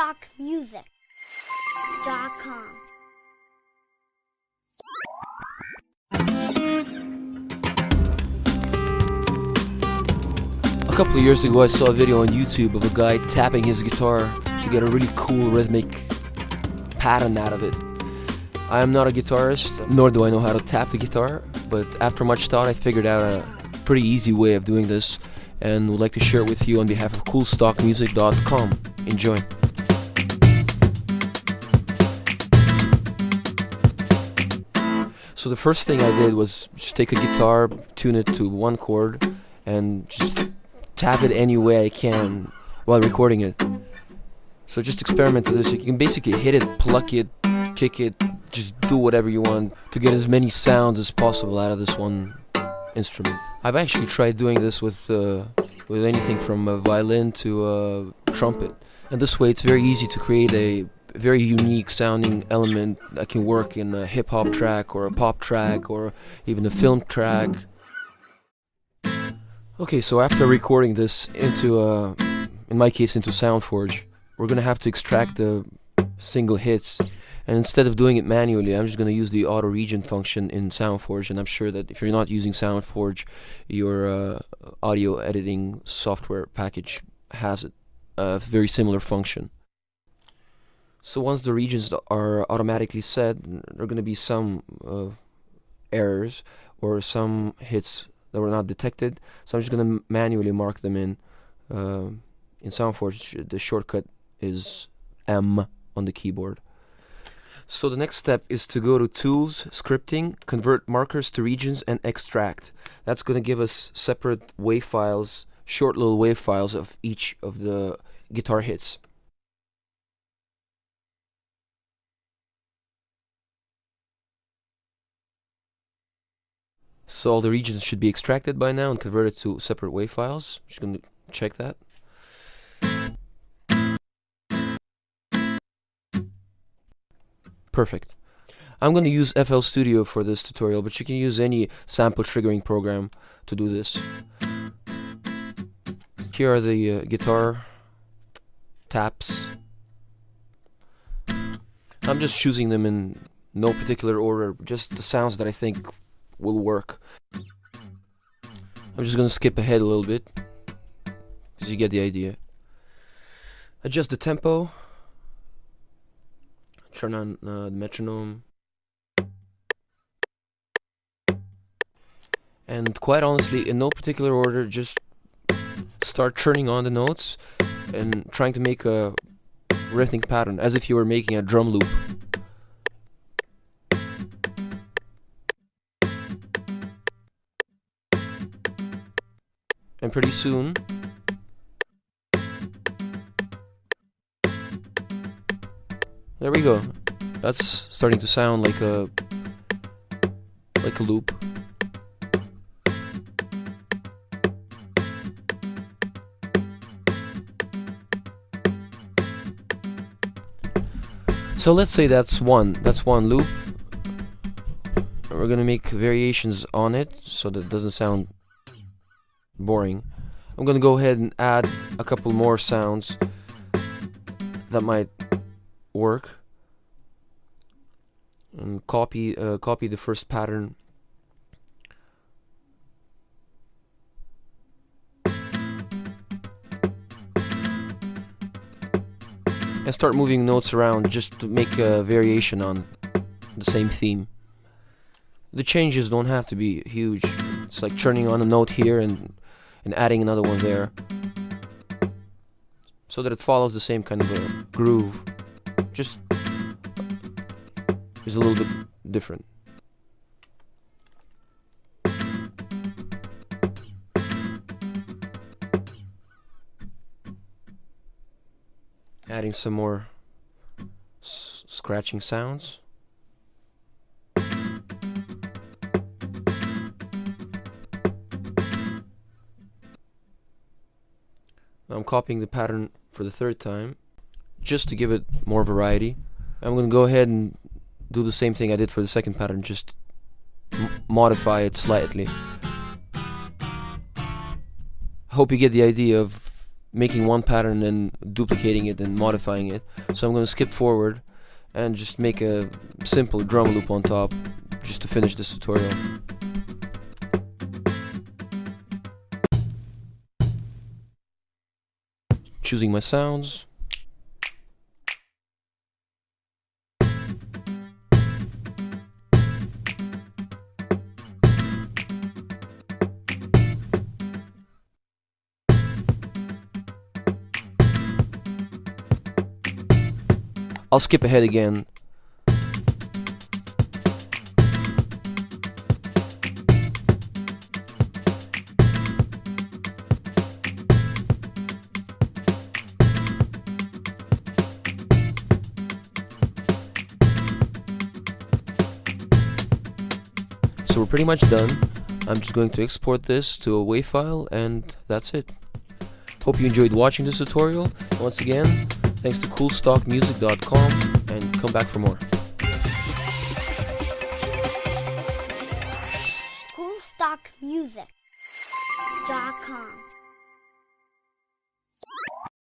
experimentation.com. A couple of years ago I saw a video on YouTube of a guy tapping his guitar to get a really cool rhythmic pattern out of it. I am not a guitarist, nor do I know how to tap the guitar, but after much thought I figured out a pretty easy way of doing this and would like to share it with you on behalf of coolstockmusic.com. Enjoy. So the first thing I did was just take a guitar, tune it to one chord, and just tap it any way I can while recording it. So just experiment with this. You can basically hit it, pluck it, kick it, just do whatever you want to get as many sounds as possible out of this one instrument. I've actually tried doing this with anything from a violin to a trumpet, and this way it's very easy to create a very unique sounding element that can work in a hip-hop track or a pop track or even a film track. Okay, so after recording this into in my case into SoundForge, we're gonna have to extract the single hits, and instead of doing it manually, I'm just gonna use the auto regen function in SoundForge, and I'm sure that if you're not using SoundForge, your audio editing software package has it, a very similar function. So once the regions are automatically set, there are going to be some errors or some hits that were not detected. So I'm just going to manually mark them in SoundForge. The shortcut is M on the keyboard. So the next step is to go to Tools, Scripting, Convert Markers to Regions, and Extract. That's going to give us separate WAV files, short little WAV files of each of the guitar hits. So all the regions should be extracted by now and converted to separate WAV files. Just going to check that. Perfect. I'm going to use FL Studio for this tutorial, but you can use any sample triggering program to do this. Here are the guitar taps. I'm just choosing them in no particular order, just the sounds that I think will work. I'm just gonna skip ahead a little bit because you get the idea. Adjust the tempo, turn on the metronome, and quite honestly, in no particular order, just start turning on the notes and trying to make a rhythmic pattern as if you were making a drum loop. And pretty soon, there we go. That's starting to sound like a loop. So let's say that's one loop. We're gonna make variations on it so that it doesn't sound boring. I'm gonna go ahead and add a couple more sounds that might work, and copy the first pattern. And start moving notes around just to make a variation on the same theme. The changes don't have to be huge. It's like turning on a note here and adding another one there, so that it follows the same kind of a groove, just is a little bit different. Adding some more scratching sounds. Now I'm copying the pattern for the third time, just to give it more variety. I'm going to go ahead and do the same thing I did for the second pattern, just modify it slightly. Hope you get the idea of making one pattern and duplicating it and modifying it. So I'm going to skip forward and just make a simple drum loop on top just to finish this tutorial. Choosing my sounds. I'll skip ahead again. So we're pretty much done. I'm just going to export this to a WAV file, and that's it. Hope you enjoyed watching this tutorial. Once again, thanks to coolstockmusic.com, and come back for more. Coolstockmusic.com